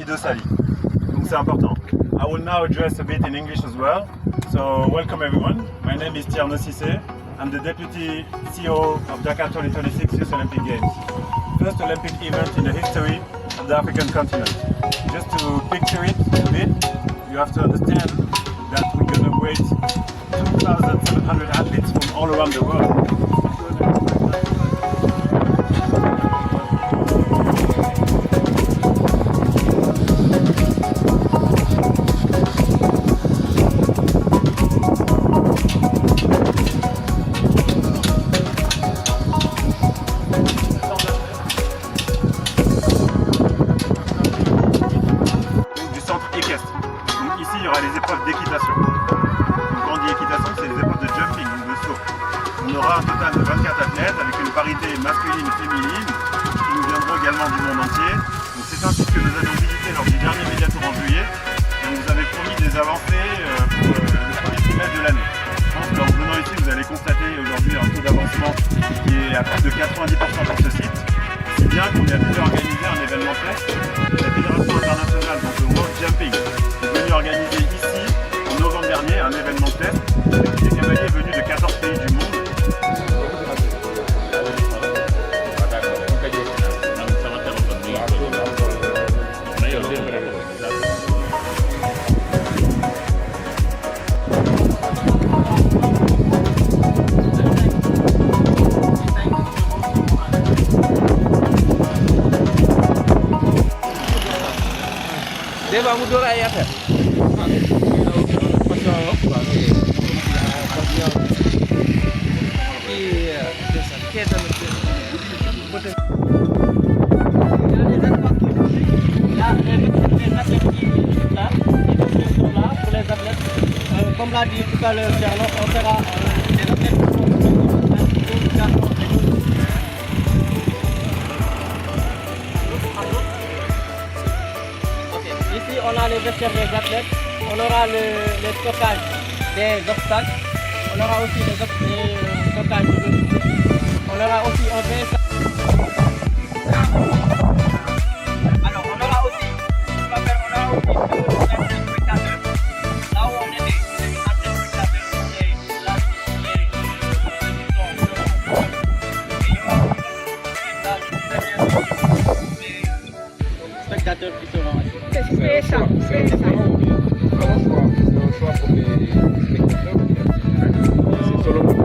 Idosali. Donc c'est important. I will now address a bit in English as well. So welcome everyone. My name is Tierno Cissé. I'm the Deputy CEO of Dakar 2026 Youth Olympic Games. First Olympic event in the history of the African continent. Just to picture it a bit, you have to understand that we're going to wait 2,700 athletes from all around the world. Il y aura les épreuves d'équitation. Quand on dit équitation, c'est les épreuves de jumping, donc de saut. On aura un total de 24 athlètes avec une parité masculine et féminine qui nous viendront également du monde entier. C'est un site que nous avions visité lors du dernier Mediatour en juillet et on vous avait promis des avancées pour le premier trimestre de l'année. Je pense qu'en venant ici, vous allez constater aujourd'hui un taux d'avancement qui est à plus de 90% pour ce site. Si bien qu'on a déjà organisé un événement test. La Fédération internationale donc le World Jumping est venue organiser ici, en novembre dernier, un événement test. Des cavaliers venus de 14 pays du monde. Dia bangun dulu ayat ya. Comme l'a dit tout à l'heure, on fera des athlètes. Ici, on a les vestiaires des athlètes, on aura le stockage des obstacles, on aura aussi les stockages de l'eau, on aura aussi un VSA. Alors, on aura aussi un spectateur, là où on est des athlètes spectateurs, qui est là, les spectateurs qui seront assis. C'est ça. C'est un choix pour les spectateurs. C'est solo pour lui.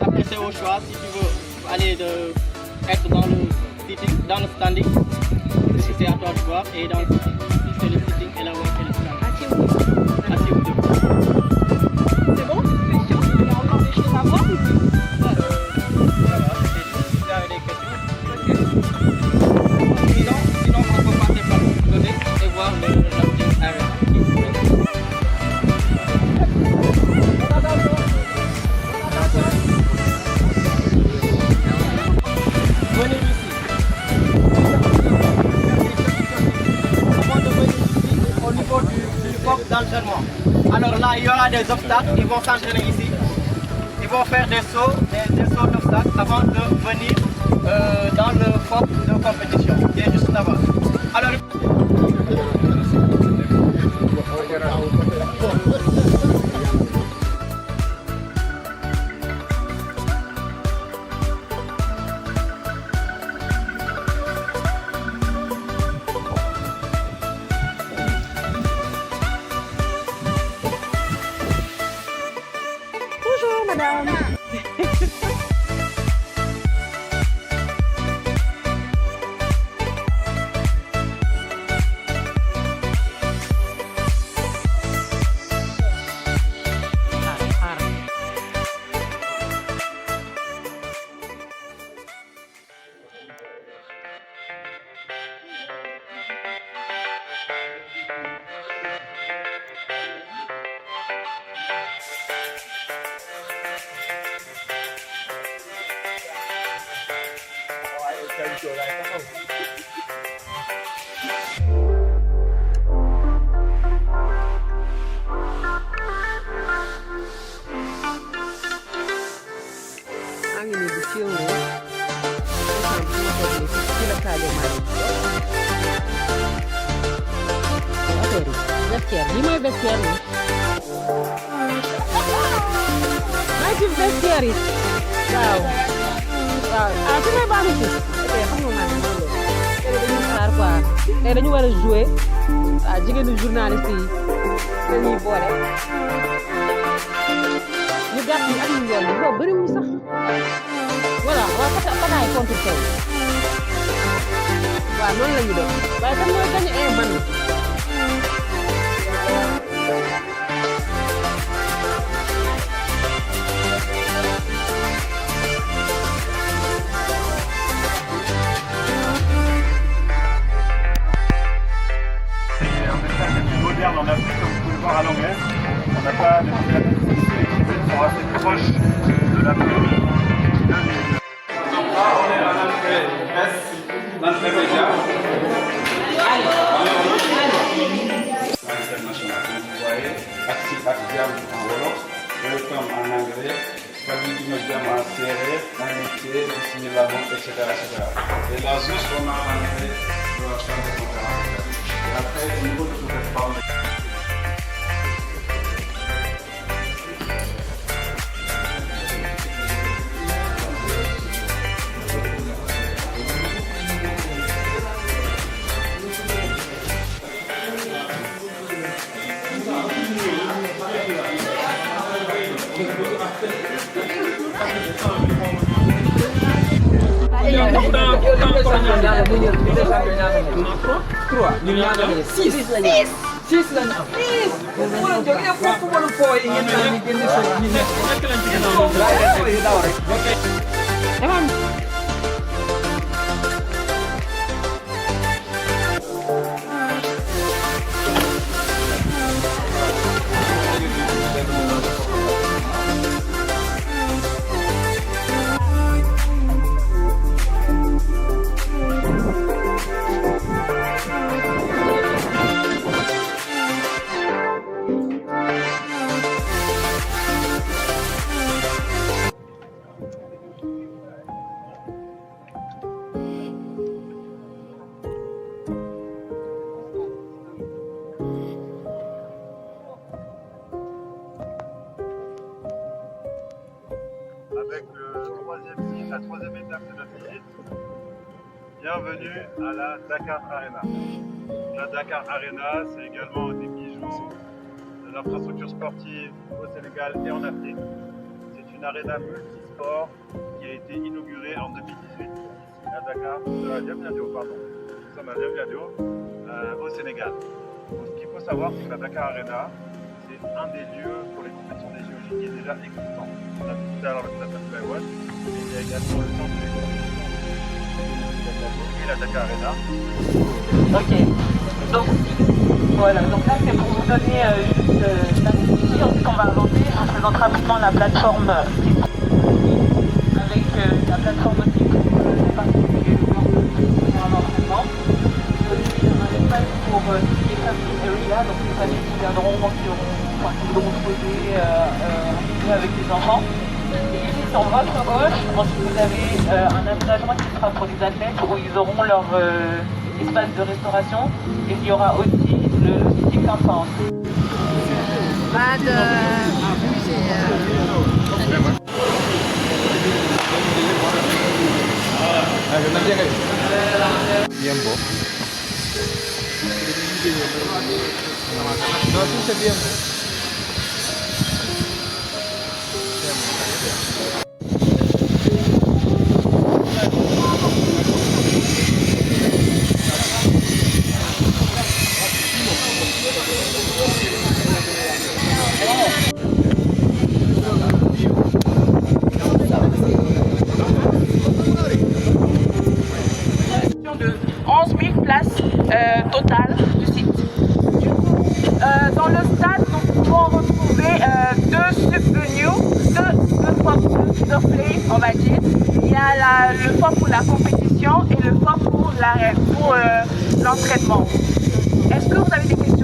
Après c'est au choix si tu veux aller être dans le standing, c'est à toi de voir, et dans le sitting, si c'est le sitting et la walk et le standing. Assis ou debout. C'est bon? Question? Il y a encore des choses à voir ici? Sinon, on peut passer par le côté et voir le jumping area. Venez ici. Avant de venir ici, au niveau du bloc d'entraînement. Alors là, il y aura des obstacles, ils vont s'entraîner ici. Ils vont faire des sauts d'obstacles avant de venir dans le FOP de compétition qui est juste là-bas. Alors, Bonjour madame. maa ngi nii di filmé instant bi ma toog nii fii la Sadio Mané affaire yi vestiaire lii mooy vestiaire bi maa ngi ci vestiaire yi waaw ah su may baax na ci xam nga man loolu tey dañuy xaar quoi tey dañu war a jouer jigéenu journaliste yi dañuy boole ñu gàtt ñi ak ñu njool ñi boobu bëriwul sax voilà waaw pataay contre tey waaw noonu la ñu def waaye kan mooy gañ man moderne en Afrique, comme vous pouvez le voir à l'anglais. On n'a pas de les tribus sont assez proches de la pluie. Donc là, on est à l'entrée déjà. International, comme vous voyez, actif ak jàmm en wolof, welcome en anglais, famille dina jàmm en séeréer, amitié, bismillah, etc. Et là, juste on a l'entrée de la chambre de conférence. Et après, au niveau de toute cette forme. Avec la troisième étape de notre visite. Bienvenue à la Dakar Arena. La Dakar Arena, c'est également des bijoux de l'infrastructure sportive au Sénégal et en Afrique. C'est une arena multisport qui a été inaugurée en 2018 ici à Dakar, à Diamniadio, pardon. Nous sommes à Diamniadio, au Sénégal. Donc, ce qu'il faut savoir, c'est que la Dakar Arena, c'est un des lieux pour les compétitions des JOJ qui est déjà existant. On a vu tout à l'heure le stade de Playwood, mais il y a également le centre des compétitions et la Dakar Arena. Ok, donc voilà, donc là c'est pour vous donner juste la stratégie. Ensuite on va avancer, on présente rapidement la plateforme avec la plateforme aussi pour particulier pour un entraînement. Aussi un espace pour les family area, donc les familles qui viendront, qui voudront poser un peu avec les enfants. Et ici sur votre gauche, ensuite vous avez un aménagement qui sera pour les athlètes où ils auront leur espace de restauration et il y aura aussi le sitting compound. pas de Tiempo. No, sí se tiempo. De 11 000 places totales du site. Du coup, dans le stade, nous pouvons retrouver deux sub-venues, deux fois place, on va dire. Il y a le fois pour la compétition et le fois pour l'entraînement. Est-ce que vous avez des questions?